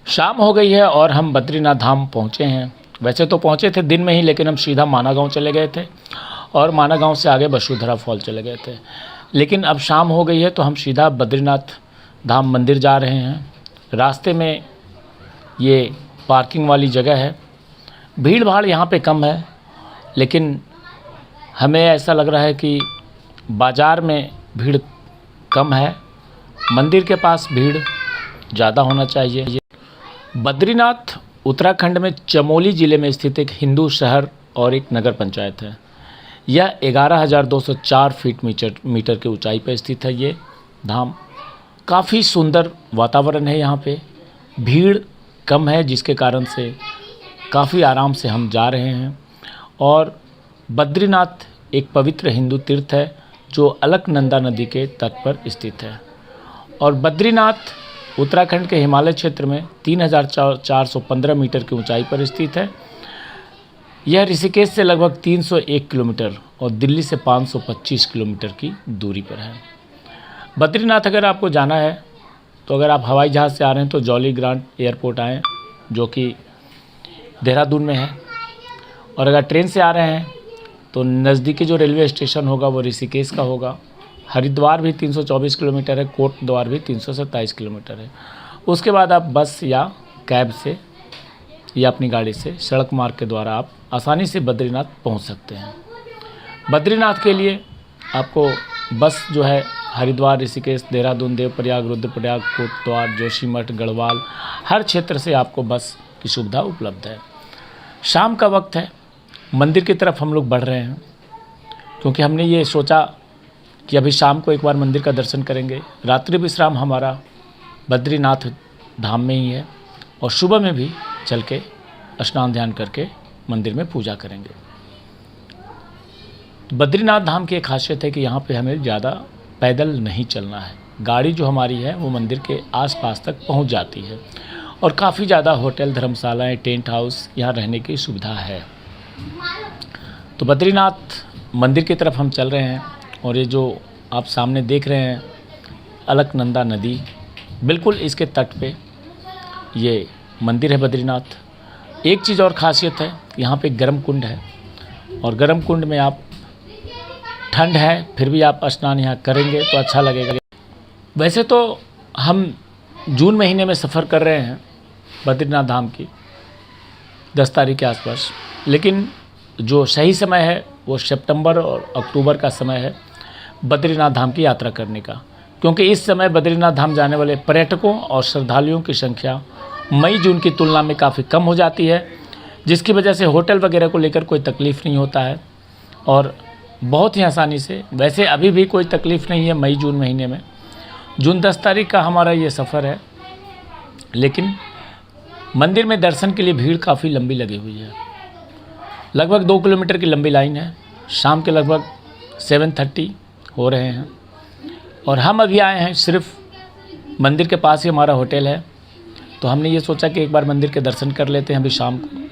शाम हो गई है और हम बद्रीनाथ धाम पहुँचे हैं। वैसे तो पहुँचे थे दिन में ही, लेकिन हम सीधा माना गाँव चले गए थे और माना गाँव से आगे वसुधरा फॉल चले गए थे। लेकिन अब शाम हो गई है तो हम सीधा बद्रीनाथ धाम मंदिर जा रहे हैं। रास्ते में ये पार्किंग वाली जगह है। भीड़ भाड़ यहाँ पे कम है, लेकिन हमें ऐसा लग रहा है कि बाज़ार में भीड़ कम है, मंदिर के पास भीड़ ज़्यादा होना चाहिए। बद्रीनाथ उत्तराखंड में चमोली ज़िले में स्थित एक हिंदू शहर और एक नगर पंचायत है। यह 11,204 फीट मीटर की ऊंचाई पर स्थित है। ये धाम काफ़ी सुंदर वातावरण है, यहाँ पे भीड़ कम है, जिसके कारण से काफ़ी आराम से हम जा रहे हैं। और बद्रीनाथ एक पवित्र हिंदू तीर्थ है जो अलकनंदा नदी के तट पर स्थित है। और बद्रीनाथ उत्तराखंड के हिमालय क्षेत्र में 3,415 मीटर की ऊंचाई पर स्थित है। यह ऋषिकेश से लगभग 301 किलोमीटर और दिल्ली से 525 किलोमीटर की दूरी पर है। बद्रीनाथ अगर आपको जाना है तो अगर आप हवाई जहाज़ से आ रहे हैं तो जॉली ग्रांट एयरपोर्ट आएँ, जो कि देहरादून में है। और अगर ट्रेन से आ रहे हैं तो नज़दीकी जो रेलवे स्टेशन होगा वो ऋषिकेश का होगा। हरिद्वार भी 324 किलोमीटर है, कोटद्वार भी 327 किलोमीटर है। उसके बाद आप बस या कैब से या अपनी गाड़ी से सड़क मार्ग के द्वारा आप आसानी से बद्रीनाथ पहुंच सकते हैं। बद्रीनाथ के लिए आपको बस जो है हरिद्वार, ऋषिकेश, देहरादून, देवप्रयाग, रुद्रप्रयाग, कोटद्वार, जोशीमठ, गढ़वाल, हर क्षेत्र से आपको बस की सुविधा उपलब्ध है। शाम का वक्त है, मंदिर की तरफ हम लोग बढ़ रहे हैं, क्योंकि हमने ये सोचा कि अभी शाम को एक बार मंदिर का दर्शन करेंगे। रात्रि विश्राम हमारा बद्रीनाथ धाम में ही है और सुबह में भी चल के स्नान ध्यान करके मंदिर में पूजा करेंगे। बद्रीनाथ धाम की एक खासियत है कि यहाँ पे हमें ज़्यादा पैदल नहीं चलना है। गाड़ी जो हमारी है वो मंदिर के आसपास तक पहुँच जाती है और काफ़ी ज़्यादा होटल, धर्मशालाएँ, टेंट हाउस यहाँ रहने की सुविधा है। तो बद्रीनाथ मंदिर की तरफ हम चल रहे हैं और ये जो आप सामने देख रहे हैं अलकनंदा नदी, बिल्कुल इसके तट पे ये मंदिर है बद्रीनाथ। एक चीज़ और ख़ासियत है, यहाँ पे गर्म कुंड है और गर्म कुंड में आप, ठंड है फिर भी आप स्नान यहाँ करेंगे तो अच्छा लगेगा। वैसे तो हम जून महीने में सफ़र कर रहे हैं बद्रीनाथ धाम की 10 तारीख के आसपास, लेकिन जो सही समय है वो सितंबर और अक्टूबर का समय है बद्रीनाथ धाम की यात्रा करने का, क्योंकि इस समय बद्रीनाथ धाम जाने वाले पर्यटकों और श्रद्धालुओं की संख्या मई जून की तुलना में काफ़ी कम हो जाती है, जिसकी वजह से होटल वगैरह को लेकर कोई तकलीफ़ नहीं होता है और बहुत ही आसानी से, वैसे अभी भी कोई तकलीफ़ नहीं है मई जून महीने में। जून 10 तारीख का हमारा ये सफ़र है, लेकिन मंदिर में दर्शन के लिए भीड़ काफ़ी लंबी लगी हुई है। लगभग 2 किलोमीटर की लंबी लाइन है। शाम के लगभग 7:30 हो रहे हैं और हम अभी आए हैं, सिर्फ मंदिर के पास ही हमारा होटल है, तो हमने ये सोचा कि एक बार मंदिर के दर्शन कर लेते हैं। अभी शाम को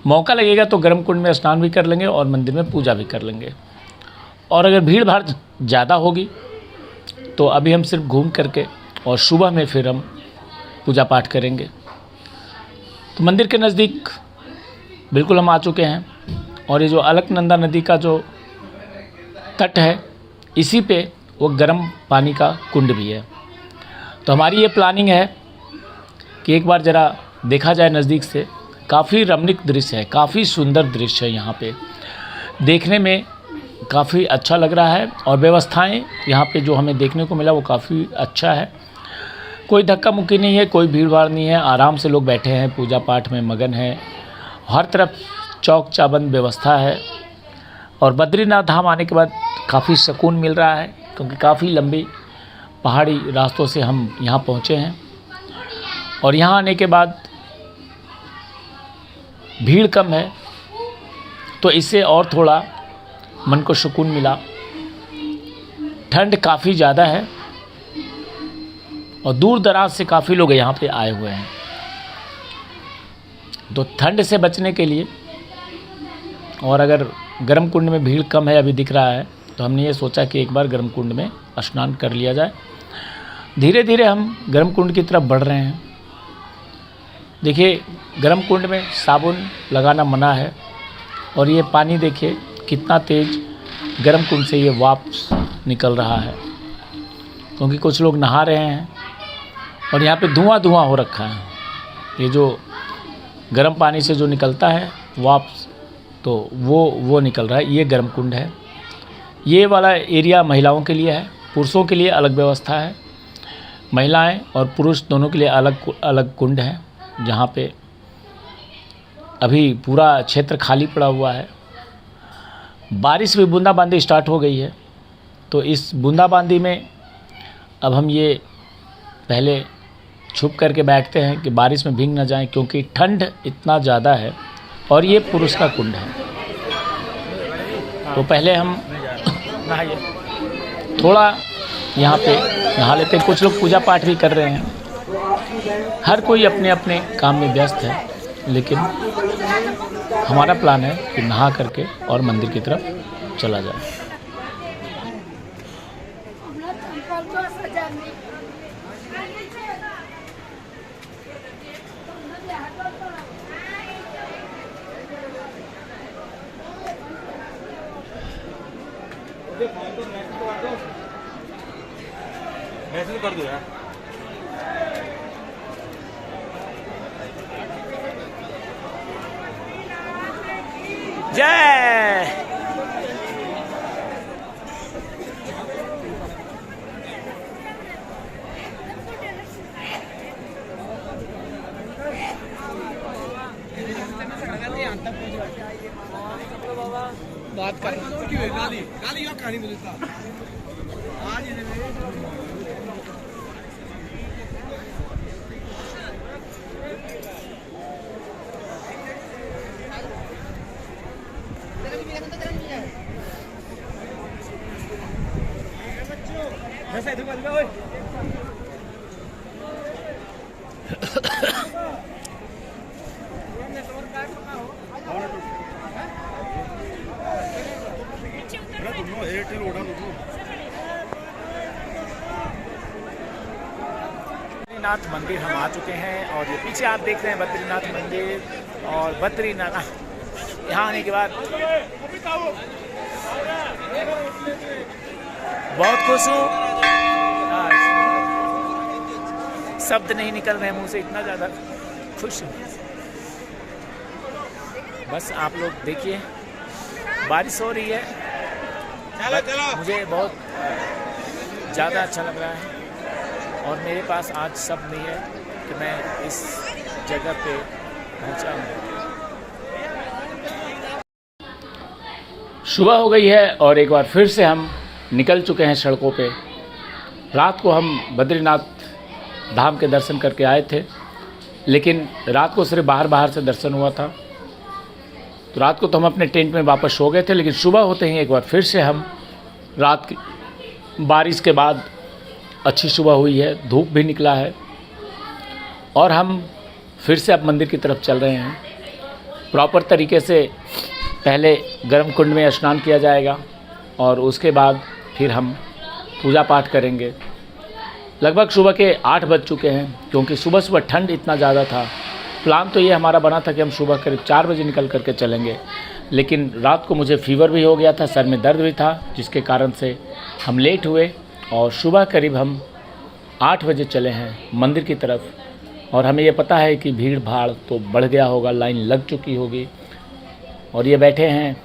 मौका लगेगा तो गर्म कुंड में स्नान भी कर लेंगे और मंदिर में पूजा भी कर लेंगे। और अगर भीड़ भाड़ ज़्यादा होगी तो अभी हम सिर्फ घूम करके और सुबह में फिर हम पूजा पाठ करेंगे। तो मंदिर के नज़दीक बिल्कुल हम आ चुके हैं और ये जो अलकनंदा नदी का जो तट है, इसी पे वो गर्म पानी का कुंड भी है। तो हमारी ये प्लानिंग है कि एक बार ज़रा देखा जाए नज़दीक से। काफ़ी रमणीक दृश्य है, काफ़ी सुंदर दृश्य है, यहाँ पे देखने में काफ़ी अच्छा लग रहा है और व्यवस्थाएं यहाँ पे जो हमें देखने को मिला वो काफ़ी अच्छा है। कोई धक्का मुक्की नहीं है, कोई भीड़ भाड़ नहीं है, आराम से लोग बैठे हैं, पूजा पाठ में मगन है। हर तरफ चौक चाबंद व्यवस्था है और बद्रीनाथ धाम आने के बाद काफ़ी सुकून मिल रहा है, क्योंकि काफ़ी लंबी पहाड़ी रास्तों से हम यहाँ पहुँचे हैं और यहाँ आने के बाद भीड़ कम है तो इससे और थोड़ा मन को सुकून मिला। ठंड काफ़ी ज़्यादा है और दूर दराज से काफ़ी लोग यहाँ पे आए हुए हैं, तो ठंड से बचने के लिए, और अगर गर्म कुंड में भीड़ कम है, अभी दिख रहा है, तो हमने ये सोचा कि एक बार गर्म कुंड में स्नान कर लिया जाए। धीरे धीरे हम गर्म कुंड की तरफ बढ़ रहे हैं। देखिए, गर्म कुंड में साबुन लगाना मना है और ये पानी देखिए कितना तेज़ गर्म कुंड से ये वापस निकल रहा है, क्योंकि कुछ लोग नहा रहे हैं और यहाँ पे धुआं धुआं हो रखा है। ये जो गर्म पानी से जो निकलता है वापस, तो वो निकल रहा है। ये गर्म कुंड है। ये वाला एरिया महिलाओं के लिए है, पुरुषों के लिए अलग व्यवस्था है। महिलाएं और पुरुष दोनों के लिए अलग अलग कुंड है, जहाँ पे अभी पूरा क्षेत्र खाली पड़ा हुआ है। बारिश भी बूंदाबांदी स्टार्ट हो गई है, तो इस बूंदाबांदी में अब हम ये पहले छुप करके बैठते हैं कि बारिश में भीग ना जाएं, क्योंकि ठंड इतना ज़्यादा है और ये पुरुष का कुंड है। तो पहले हम नहाइए, थोड़ा यहाँ पे नहा लेते हैं। कुछ लोग पूजा पाठ भी कर रहे हैं। हर कोई अपने अपने काम में व्यस्त है, लेकिन हमारा प्लान है कि नहा करके और मंदिर की तरफ चला जाए। मैसेज कर दो यार। जय बात कर बद्रीनाथ मंदिर हम आ चुके हैं और ये पीछे आप देख रहे हैं बद्रीनाथ मंदिर। और बद्रीनाथ यहाँ आने के बाद बहुत खुश हूँ, शब्द नहीं निकल रहे मुंह से, इतना ज़्यादा खुश हूँ। बस आप लोग देखिए, बारिश हो रही है, मुझे बहुत ज़्यादा अच्छा लग रहा है और मेरे पास आज शब्द नहीं है कि मैं इस जगह पे पहुंचा हूँ। सुबह हो गई है और एक बार फिर से हम निकल चुके हैं सड़कों पे। रात को हम बद्रीनाथ धाम के दर्शन करके आए थे, लेकिन रात को सिर्फ बाहर से दर्शन हुआ था। तो रात को तो हम अपने टेंट में वापस सो गए थे, लेकिन सुबह होते ही एक बार फिर से हम रात की बारिश के बाद अच्छी सुबह हुई है, धूप भी निकला है और हम फिर से अब मंदिर की तरफ चल रहे हैं। प्रॉपर तरीके से पहले गर्म कुंड में स्नान किया जाएगा और उसके बाद फिर हम पूजा पाठ करेंगे। लगभग सुबह के 8 बज चुके हैं, क्योंकि सुबह ठंड इतना ज़्यादा था। प्लान तो ये हमारा बना था कि हम सुबह करीब 4 बजे निकल करके चलेंगे, लेकिन रात को मुझे फीवर भी हो गया था, सर में दर्द भी था, जिसके कारण से हम लेट हुए और सुबह करीब हम 8 बजे चले हैं मंदिर की तरफ। और हमें ये पता है कि भीड़ भाड़ तो बढ़ गया होगा, लाइन लग चुकी होगी। और ये बैठे हैं,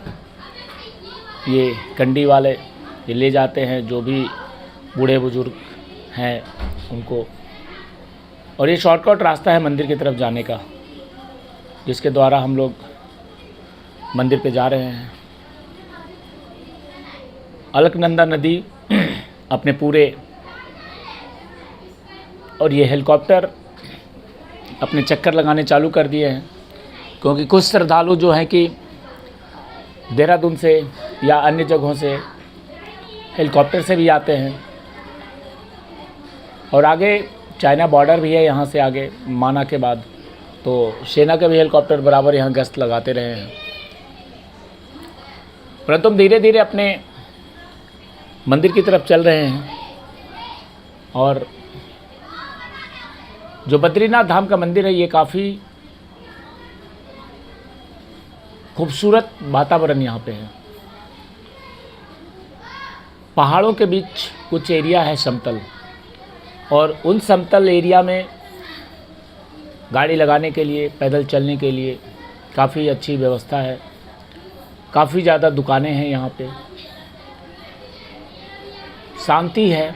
ये कंडी वाले, ये ले जाते हैं जो भी बूढ़े बुजुर्ग हैं उनको। और ये शॉर्टकट रास्ता है मंदिर की तरफ जाने का, जिसके द्वारा हम लोग मंदिर पे जा रहे हैं। अलकनंदा नदी अपने पूरे, और ये हेलीकॉप्टर अपने चक्कर लगाने चालू कर दिए हैं, क्योंकि कुछ श्रद्धालु जो हैं कि देहरादून से या अन्य जगहों से हेलीकॉप्टर से भी आते हैं। और आगे चाइना बॉर्डर भी है, यहाँ से आगे माना के बाद, तो सेना के भी हेलीकॉप्टर बराबर यहाँ गश्त लगाते रहे हैं। परंतु हम धीरे धीरे अपने मंदिर की तरफ चल रहे हैं। और जो बद्रीनाथ धाम का मंदिर है, ये काफ़ी खूबसूरत वातावरण यहाँ पे है। पहाड़ों के बीच कुछ एरिया है समतल, और उन समतल एरिया में गाड़ी लगाने के लिए, पैदल चलने के लिए काफ़ी अच्छी व्यवस्था है। काफ़ी ज़्यादा दुकानें हैं यहाँ पे, शांति है।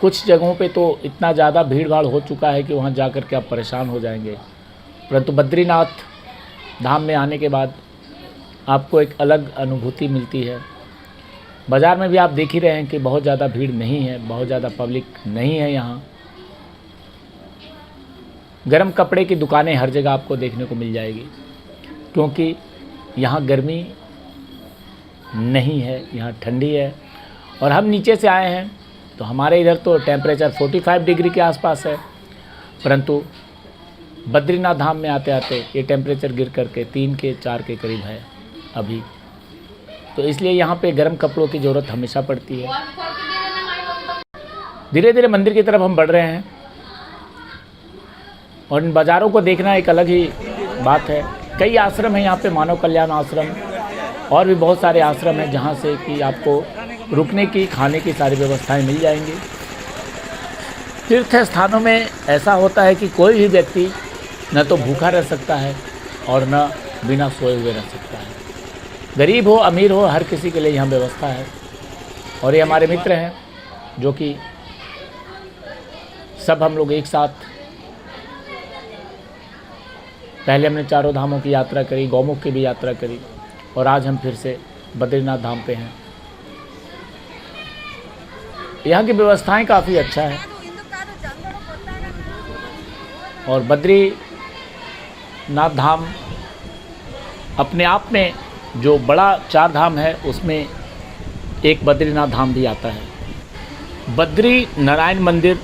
कुछ जगहों पे तो इतना ज़्यादा भीड़ भाड़ हो चुका है कि वहाँ जा कर के आप परेशान हो जाएंगे, परंतु बद्रीनाथ धाम में आने के बाद आपको एक अलग अनुभूति मिलती है। बाज़ार में भी आप देख ही रहे हैं कि बहुत ज़्यादा भीड़ नहीं है, बहुत ज़्यादा पब्लिक नहीं है यहाँ। गर्म कपड़े की दुकानें हर जगह आपको देखने को मिल जाएगी, क्योंकि यहाँ गर्मी नहीं है, यहाँ ठंडी है। और हम नीचे से आए हैं तो हमारे इधर तो टेम्परेचर 45 डिग्री के आसपास है, परंतु बद्रीनाथ धाम में आते आते ये टेम्परेचर गिर करके 3 के 4 के करीब है अभी। तो इसलिए यहाँ पे गर्म कपड़ों की ज़रूरत हमेशा पड़ती है। धीरे धीरे मंदिर की तरफ हम बढ़ रहे हैं, और इन बाज़ारों को देखना एक अलग ही बात है। कई आश्रम हैं यहाँ पे, मानव कल्याण आश्रम और भी बहुत सारे आश्रम हैं जहाँ से कि आपको रुकने की, खाने की सारी व्यवस्थाएं मिल जाएंगी। तीर्थ स्थानों में ऐसा होता है कि कोई भी व्यक्ति न तो भूखा रह सकता है और न बिना सोए हुए रह सकता है। गरीब हो, अमीर हो, हर किसी के लिए यहाँ व्यवस्था है। और ये हमारे मित्र हैं जो कि सब हम लोग एक साथ, पहले हमने चारों धामों की यात्रा करी, गौमुख की भी यात्रा करी, और आज हम फिर से बद्रीनाथ धाम पे हैं। यहाँ की व्यवस्थाएं काफ़ी अच्छा है, और बद्रीनाथ धाम अपने आप में जो बड़ा 4 धाम है उसमें एक बद्रीनाथ धाम भी आता है। बद्री नारायण मंदिर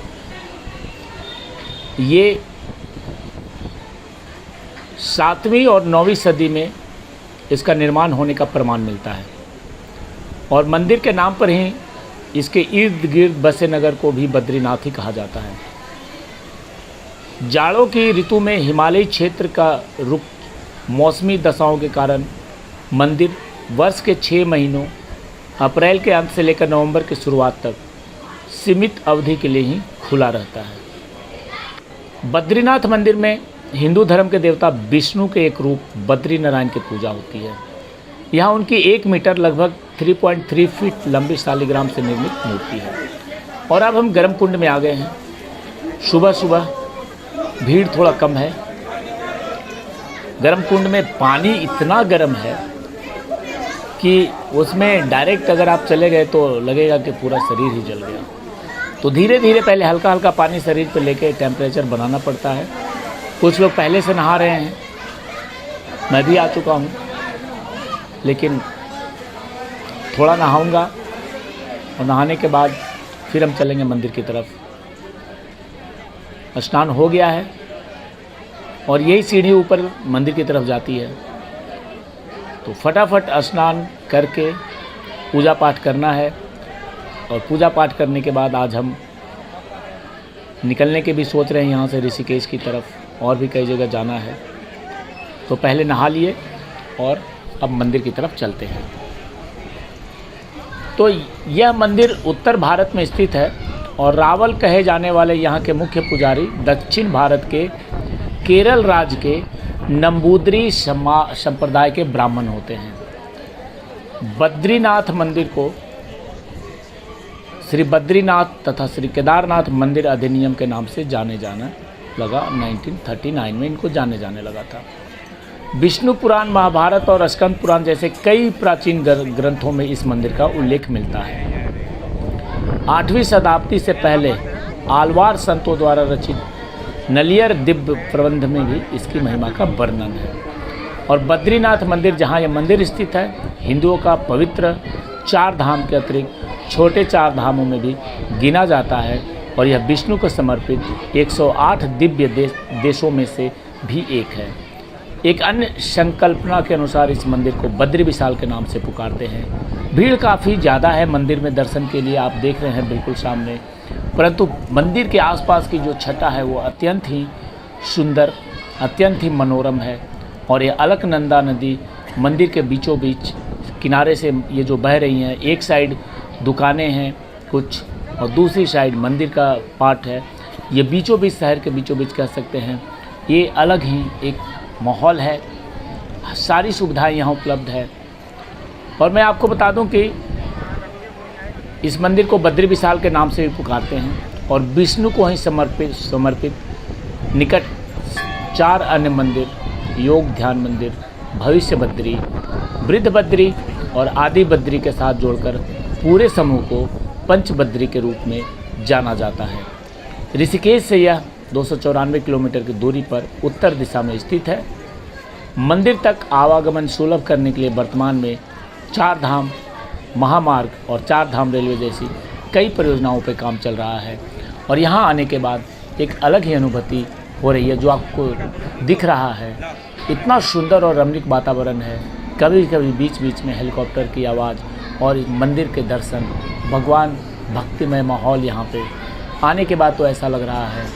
ये 7वीं और 9वीं सदी में इसका निर्माण होने का प्रमाण मिलता है, और मंदिर के नाम पर ही इसके इर्द गिर्द बसे नगर को भी बद्रीनाथ ही कहा जाता है। जाड़ों की ऋतु में हिमालयी क्षेत्र का रुख मौसमी दशाओं के कारण मंदिर वर्ष के 6 महीनों अप्रैल के अंत से लेकर नवंबर की शुरुआत तक सीमित अवधि के लिए ही खुला रहता है। बद्रीनाथ मंदिर में हिंदू धर्म के देवता विष्णु के एक रूप बद्री नारायण की पूजा होती है। यहाँ उनकी 1 मीटर लगभग 3.3 फीट लंबी शालिग्राम से निर्मित मूर्ति है। और अब हम गर्म कुंड में आ गए हैं। सुबह सुबह भीड़ थोड़ा कम है। गर्म कुंड में पानी इतना गर्म है कि उसमें डायरेक्ट अगर आप चले गए तो लगेगा कि पूरा शरीर ही जल गया। तो धीरे धीरे पहले हल्का हल्का पानी शरीर पर लेके टेम्परेचर बनाना पड़ता है। कुछ लोग पहले से नहा रहे हैं, मैं भी आ चुका हूँ, लेकिन थोड़ा नहाऊंगा और नहाने के बाद फिर हम चलेंगे मंदिर की तरफ। स्नान हो गया है और यही सीढ़ी ऊपर मंदिर की तरफ जाती है, तो फटाफट स्नान करके पूजा पाठ करना है। और पूजा पाठ करने के बाद आज हम निकलने के भी सोच रहे हैं यहाँ से ऋषिकेश की तरफ, और भी कई जगह जाना है। तो पहले नहा लिए और अब मंदिर की तरफ चलते हैं। तो यह मंदिर उत्तर भारत में स्थित है और रावल कहे जाने वाले यहाँ के मुख्य पुजारी दक्षिण भारत के केरल राज्य के नंबूदरी संप्रदाय के ब्राह्मण होते हैं। बद्रीनाथ मंदिर को श्री बद्रीनाथ तथा श्री केदारनाथ मंदिर अधिनियम के नाम से जाने जाना लगा। 1939 में इनको जाने लगा था। विष्णु पुराण, महाभारत और स्कंद पुराण जैसे कई प्राचीन ग्रंथों में इस मंदिर का उल्लेख मिलता है। 8वीं शताब्दी से पहले आलवार संतों द्वारा रचित नलियर दिव्य प्रबंध में भी इसकी महिमा का वर्णन है। और बद्रीनाथ मंदिर, जहाँ यह मंदिर स्थित है, हिंदुओं का पवित्र 4 धाम के अतिरिक्त छोटे 4 धामों में भी गिना जाता है। और यह विष्णु को समर्पित 108 दिव्य देशों में से भी एक है। एक अन्य संकल्पना के अनुसार इस मंदिर को बद्री विशाल के नाम से पुकारते हैं, भीड़ काफ़ी ज़्यादा है मंदिर में दर्शन के लिए, आप देख रहे हैं बिल्कुल सामने। परंतु मंदिर के आसपास की जो छटा है वो अत्यंत ही सुंदर, अत्यंत ही मनोरम है। और ये अलकनंदा नदी मंदिर के बीचों बीच किनारे से ये जो बह रही हैं, एक साइड दुकानें हैं कुछ और दूसरी साइड मंदिर का पार्ट है। ये बीचों बीच, शहर के बीचों बीच कह सकते हैं। ये अलग ही एक माहौल है, सारी सुविधाएं यहाँ उपलब्ध है। और मैं आपको बता दूं कि इस मंदिर को बद्री विशाल के नाम से भी पुकारते हैं और विष्णु को ही समर्पित निकट 4 अन्य मंदिर, योग ध्यान मंदिर, भविष्य बद्री, वृद्ध बद्री और आदि बद्री के साथ जोड़कर पूरे समूह को पंचबद्री के रूप में जाना जाता है। ऋषिकेश से यह 294 किलोमीटर की दूरी पर उत्तर दिशा में स्थित है। मंदिर तक आवागमन सुलभ करने के लिए वर्तमान में 4 धाम महामार्ग और 4 धाम रेलवे जैसी कई परियोजनाओं पर काम चल रहा है। और यहाँ आने के बाद एक अलग ही अनुभूति हो रही है जो आपको दिख रहा है। इतना सुंदर और रमणीक वातावरण है, कभी कभी बीच बीच में हेलीकॉप्टर की आवाज़ और मंदिर के दर्शन, भगवान भक्तिमय माहौल। यहाँ पे आने के बाद तो ऐसा लग रहा है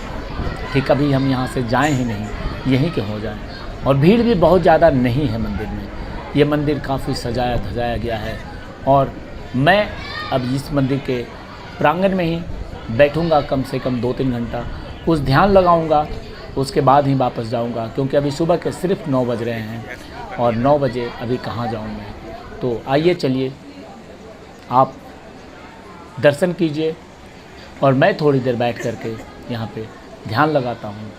कि कभी हम यहाँ से जाएं ही नहीं, यहीं के हो जाएं। और भीड़ भी बहुत ज़्यादा नहीं है मंदिर में। ये मंदिर काफ़ी सजाया धजाया गया है और मैं अब इस मंदिर के प्रांगण में ही बैठूंगा कम से कम 2-3 घंटा, कुछ ध्यान लगाऊंगा, उसके बाद ही वापस जाऊंगा, क्योंकि अभी सुबह के सिर्फ 9 बज रहे हैं और 9 बजे अभी कहाँ जाऊँ मैं। तो आइए चलिए आप दर्शन कीजिए और मैं थोड़ी देर बैठ करके यहाँ पे ध्यान लगाता हूँ।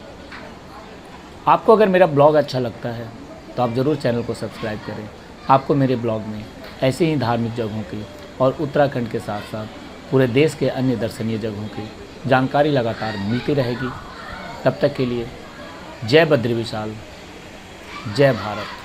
आपको अगर मेरा ब्लॉग अच्छा लगता है तो आप ज़रूर चैनल को सब्सक्राइब करें। आपको मेरे ब्लॉग में ऐसे ही धार्मिक जगहों की और उत्तराखंड के साथ साथ पूरे देश के अन्य दर्शनीय जगहों की जानकारी लगातार मिलती रहेगी। तब तक के लिए जय बद्री विशाल, जय भारत।